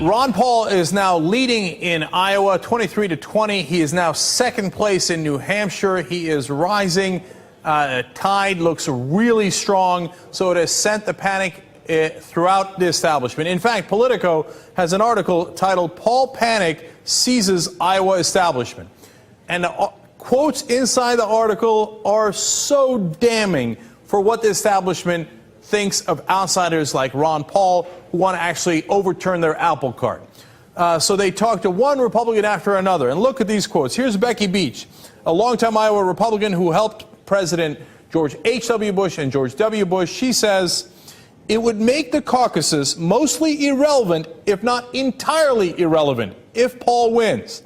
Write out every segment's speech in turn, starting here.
Ron Paul is now leading in Iowa, 23-20. He is now second place in New Hampshire. He is rising. Tide looks really strong, so it has sent the panic throughout the establishment. In fact, Politico has an article titled "Paul Panic Seizes Iowa Establishment." And the quotes inside the article are so damning for what the establishment thinks of outsiders like Ron Paul, who want to actually overturn their apple cart. So they talk to one Republican after another. And look at these quotes. Here's Becky Beach, a longtime Iowa Republican who helped President George H.W. Bush and George W. Bush. She says, "It would make the caucuses mostly irrelevant, if not entirely irrelevant, if Paul wins."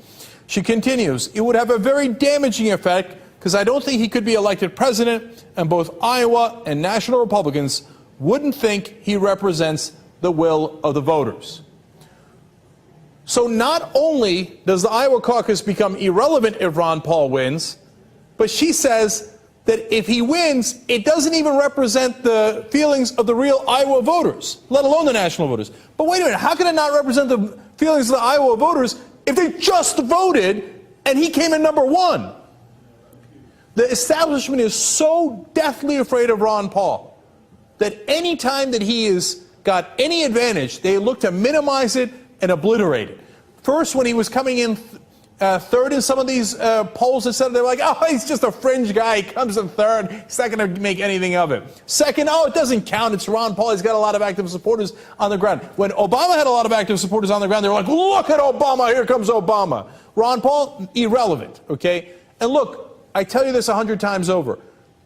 She continues, "It would have a very damaging effect because I don't think he could be elected president, and both Iowa and national Republicans wouldn't think he represents the will of the voters." So not only does the Iowa caucus become irrelevant if Ron Paul wins, but she says that if he wins, it doesn't even represent the feelings of the real Iowa voters, let alone the national voters. But wait a minute, how can it not represent the feelings of the Iowa voters if they just voted and he came in number one? The establishment is so deathly afraid of Ron Paul that any time that he has got any advantage, they look to minimize it and obliterate it. First, when he was coming in third in some of these polls, they're like, "Oh, he's just a fringe guy. He comes in third. He's not going to make anything of it." Second, "Oh, it doesn't count. It's Ron Paul. He's got a lot of active supporters on the ground." When Obama had a lot of active supporters on the ground, they were like, "Look at Obama. Here comes Obama." Ron Paul, irrelevant, okay? And look, I tell you this 100 times over.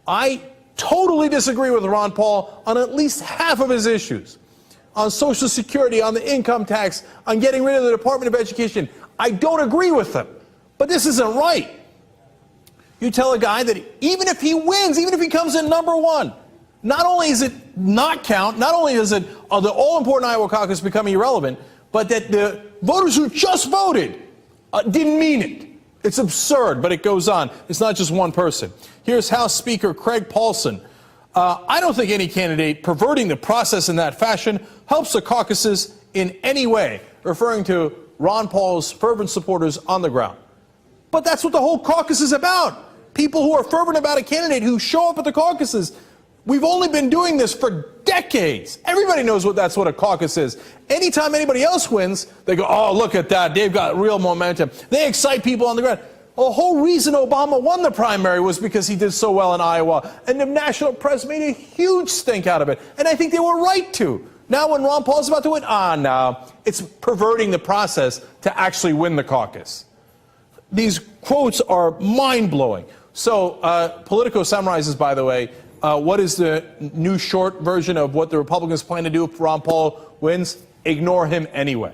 I totally disagree with Ron Paul on at least half of his issues. On Social Security, on the income tax, on getting rid of the Department of Education. I don't agree with them. But this isn't right. You tell a guy that even if he wins, even if he comes in number one, not only is it not count, not only is it the all-important Iowa caucus become irrelevant, but that the voters who just voted didn't mean it. It's absurd, but it goes on. It's not just one person. Here's House Speaker Craig Paulson. "I don't think any candidate perverting the process in that fashion helps the caucuses in any way," referring to Ron Paul's fervent supporters on the ground. But that's what the whole caucus is about. People who are fervent about a candidate who show up at the caucuses. We've only been doing this for decades. Everybody knows that's what a caucus is. Anytime anybody else wins, they go, "Oh, look at that. They've got real momentum." They excite people on the ground. The whole reason Obama won the primary was because he did so well in Iowa. And the national press made a huge stink out of it. And I think they were right to. Now when Ron Paul's about to win, no. It's perverting the process to actually win the caucus. These quotes are mind-blowing. So Politico summarizes, by the way, what is the new short version of what the Republicans plan to do if Ron Paul wins? Ignore him anyway.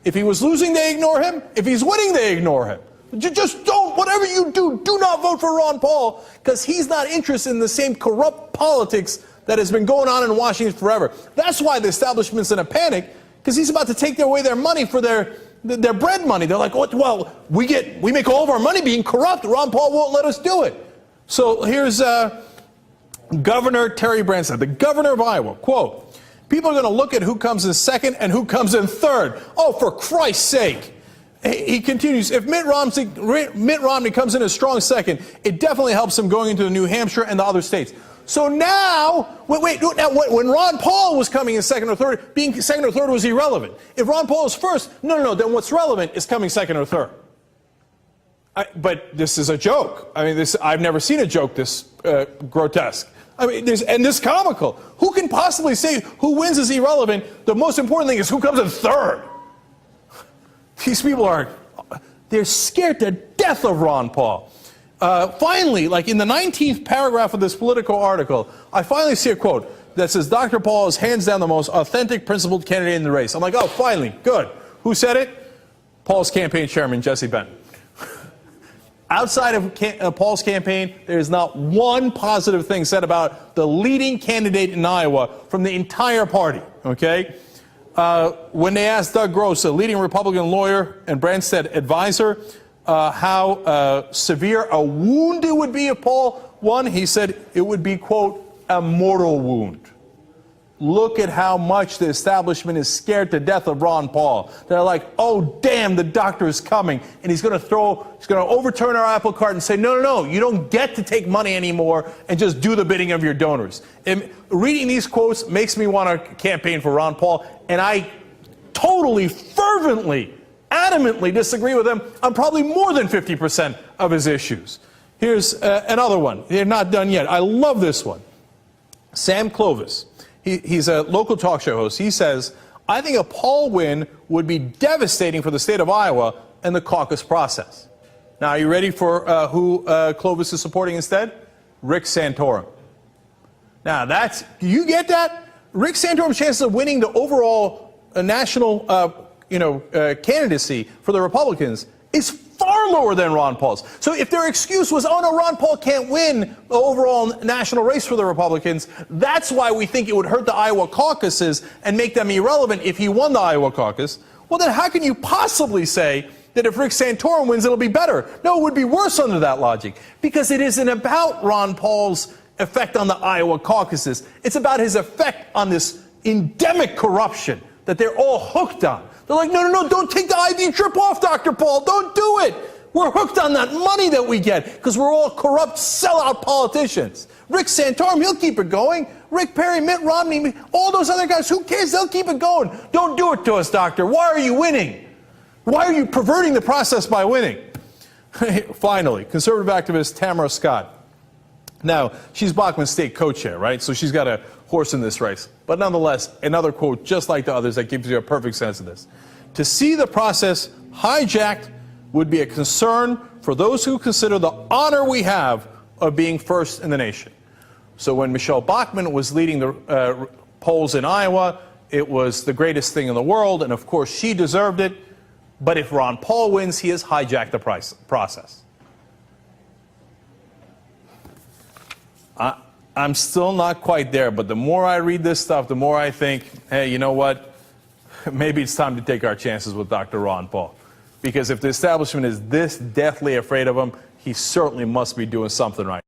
If he was losing, they ignore him. If he's winning, they ignore him. Just don't, whatever you do, do not vote for Ron Paul, because he's not interested in the same corrupt politics that has been going on in Washington forever. That's why the establishment's in a panic, because he's about to take away their money for their bread money. They're like, "Well, we make all of our money being corrupt. Ron Paul won't let us do it." So here's Governor Terry Branstad, the governor of Iowa, quote, "People are going to look at who comes in second and who comes in third. Oh, for Christ's sake." He continues, "If Mitt Romney comes in a strong second, it definitely helps him going into New Hampshire and the other states." So now, when Ron Paul was coming in second or third, being second or third was irrelevant. If Ron Paul is first, no, then what's relevant is coming second or third. But this is a joke. I mean, I've never seen a joke this grotesque. I mean, this comical. Who can possibly say who wins is irrelevant? The most important thing is who comes in third. These people they're scared to death of Ron Paul. Finally, like in the 19th paragraph of this Politico article, I finally see a quote that says, "Dr. Paul is hands down the most authentic, principled candidate in the race." I'm like, oh, finally, good. Who said it? Paul's campaign chairman, Jesse Benton. Outside of Paul's campaign, there is not one positive thing said about the leading candidate in Iowa from the entire party, okay? When they asked Doug Gross, a leading Republican lawyer and Branstad advisor, how severe a wound it would be if Paul won, he said it would be, quote, "a mortal wound." Look at how much the establishment is scared to death of Ron Paul. They're like, oh, damn, the doctor is coming. And he's going to overturn our apple cart and say, no, you don't get to take money anymore and just do the bidding of your donors. And reading these quotes makes me want to campaign for Ron Paul. And I totally, fervently, adamantly disagree with him on probably more than 50% of his issues. Here's another one. They're not done yet. I love this one. Sam Clovis. He's a local talk show host. He says, I think a Paul win would be devastating for the state of Iowa and the caucus process. Now, are you ready for who Clovis is supporting instead? Rick Santorum. Now, you get that? Rick Santorum's chances of winning the overall national candidacy for the Republicans is far lower than Ron Paul's. So if their excuse was, oh no, Ron Paul can't win the overall national race for the Republicans, that's why we think it would hurt the Iowa caucuses and make them irrelevant if he won the Iowa caucus, well then how can you possibly say that if Rick Santorum wins it'll be better? No, it would be worse under that logic, because it isn't about Ron Paul's effect on the Iowa caucuses. It's about his effect on this endemic corruption that they're all hooked on. They're like, no, don't take the IV drip off, Dr. Paul. Don't do it. We're hooked on that money that we get because we're all corrupt, sellout politicians. Rick Santorum, he'll keep it going. Rick Perry, Mitt Romney, all those other guys, who cares? They'll keep it going. Don't do it to us, doctor. Why are you winning? Why are you perverting the process by winning? Finally, conservative activist Tamara Scott. Now, she's Bachman's state co-chair, right? So she's got a horse in this race. But nonetheless, another quote just like the others that gives you a perfect sense of this. To see the process hijacked would be a concern for those who consider the honor we have of being first in the nation. So when Michelle Bachmann was leading the polls in Iowa, it was the greatest thing in the world, and of course she deserved it. But if Ron Paul wins, he has hijacked the process. I'm still not quite there, but the more I read this stuff, the more I think, hey, you know what? Maybe it's time to take our chances with Dr. Ron Paul. Because if the establishment is this deathly afraid of him, he certainly must be doing something right.